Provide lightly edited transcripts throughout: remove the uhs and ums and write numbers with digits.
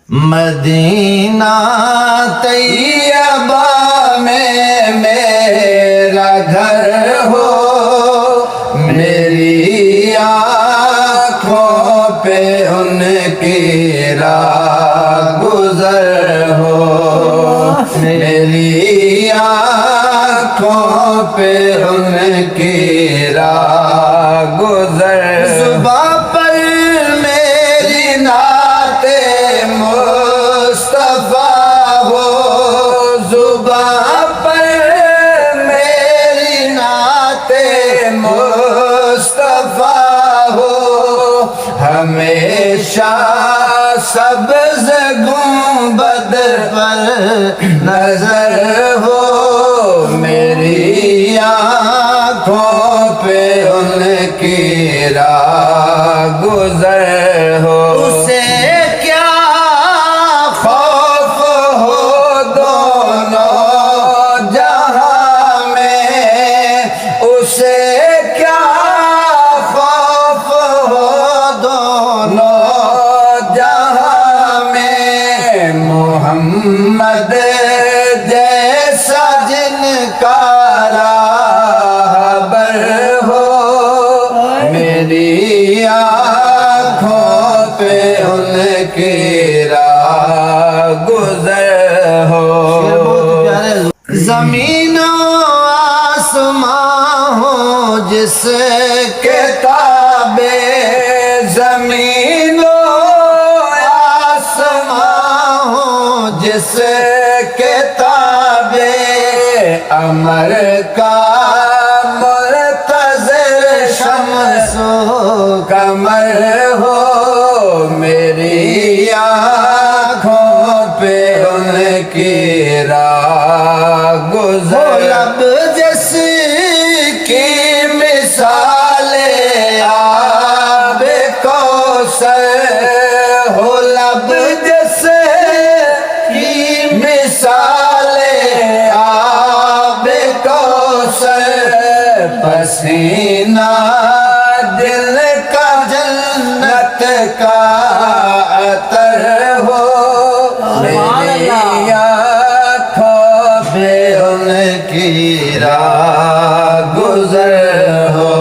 مدینہ طیبہ میں میرا گھر ہو، میری آنکھوں پہ ان کی راہ گزر ہو، میری آنکھوں پہ ان کی راہ گزر صبح پر میری نعت مصطفیٰ ہو، زباں پر میری نعت مصطفیٰ ہو، ہمیشہ سبز گنبد پر نظر ہو، میری آنکھوں پہ ان کی راہ گزر ہو۔ اسے کیا خوف ہو دونوں جہاں میں، اسے کیا خوف ہو دونوں جہاں میں، محمد جیسا جن کا راہبر ہو، میری آنکھوں پہ ان کی راہ گزر ہو۔ زمین و آسمان ہو جس کے تابع، زمین و آسمان ہو جس کے تابع، امر کا منتظر شمس و قمر ہو، میری آنکھوں پہ ان کی راہ گزر۔ لب جس کی مثال آب کوثر ہو، لب جس کی مثال آب کوثر، پسینہ دل کا جنت کا عطر ہو، میری آنکھوں پہ ان کی راہ گزر ہو،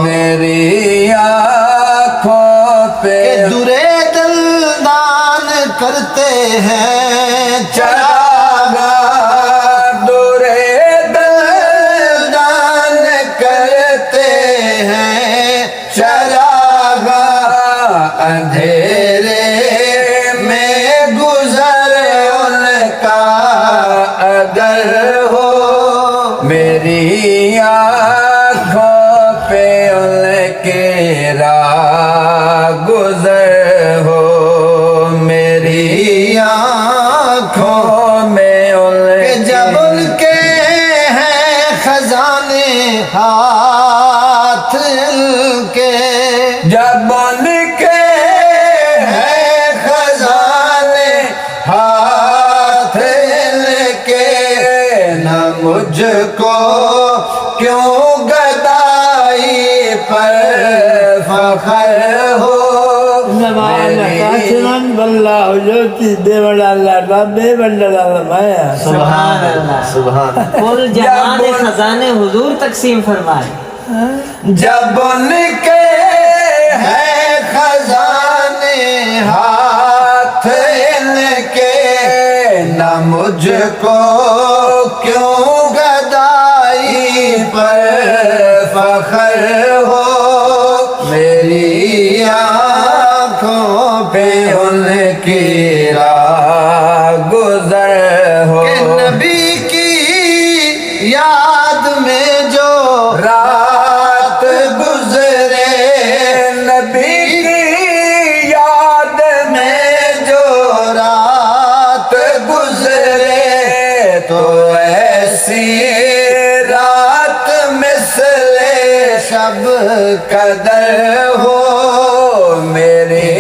میری آنکھوں پہ درے دندان کرتے ہیں چراغاں، درے دندان کرتے ہیں چراغاں، اندھیرے میں گزر ان کا اگر ہو، میری آنکھوں پہ ان کی راہ گزر ہو، میری آنکھوں میں ان کے جب ان کے ہیں خزانے ہاتھ ان کے، جب ان کے ہیں خزانے ہاتھ ان کے، نہ مجھ کو کیوں گدائی پر فخر ہو، سبحان اللہ، سبحان اللہ، کل جہان خزانے حضور تقسیم فرمائے، جب ان کے ہیں خزانے ہاتھ ان کے، نہ مجھ کو کیوں گدائی پر فخر ہو، میری آنکھوں پہ ان کی راہ گزر ہو، کہ نبی کی یاد میں جو رات گزرے، نبی کی یاد میں جو رات گزرے، تو ایسی رات مثل شب قدر ہو، میری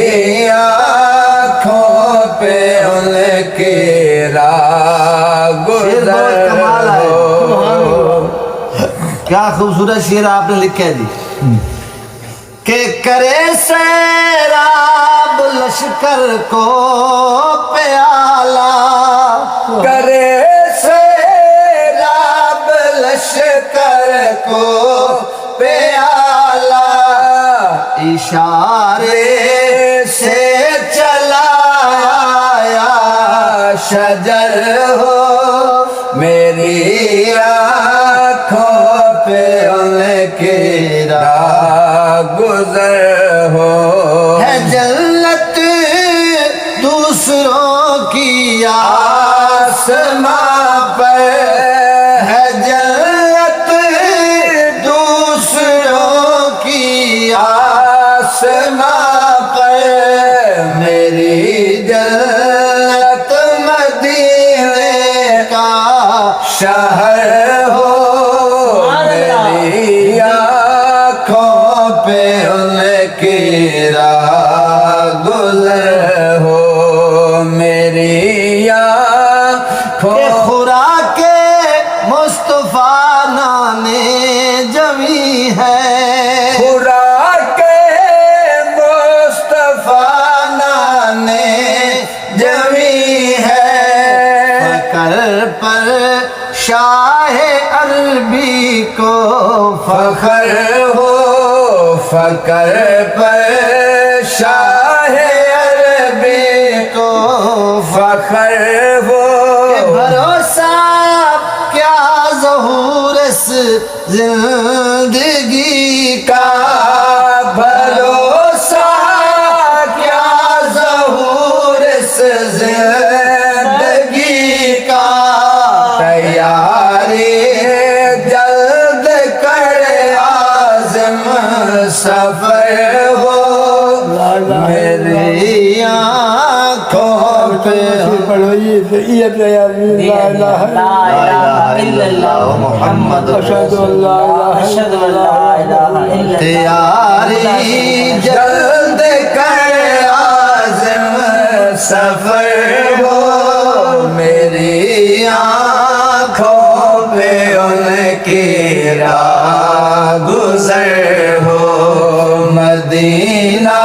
آنکھوں پہ ان کی راہ گزر ہو۔ کیا خوبصورت شعر آپ نے لکھا ہے جی، کہ کرے سیراب لشکر کو اشارے سے چلایا شجر ہو میری آنکھوں پہ ان کی راہ گزر ہو ہے جنت دوسروں کی آسماں پر ہے جنت دوسروں کی آسماں پر میری جنت مدینے کا شہر ہو میری آنکھوں پہ ان کی راہ گزر ہو میری آنکھوں خوراک مصطفیٰ نانے جمی ہے خوراک مصطفیٰ نانے جمی ہے فخر پر شاہ عربی کو فخر ہو فخر پر شاہ عربی کو فخر ہو بھروسہ کیا ظہور اس زندگی کا بھروسہ کیا ظہور اس زندگی کا تیاری جلد کر عازم سفر ہو میری آنکھوں پہ محمد تیاری جلد کر عازم سفر ہو میری آنکھوں پہ ان کی راہ گزر ہو مدینہ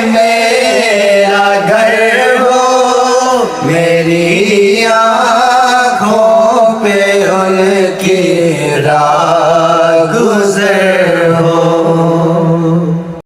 میرا گھر ہو میری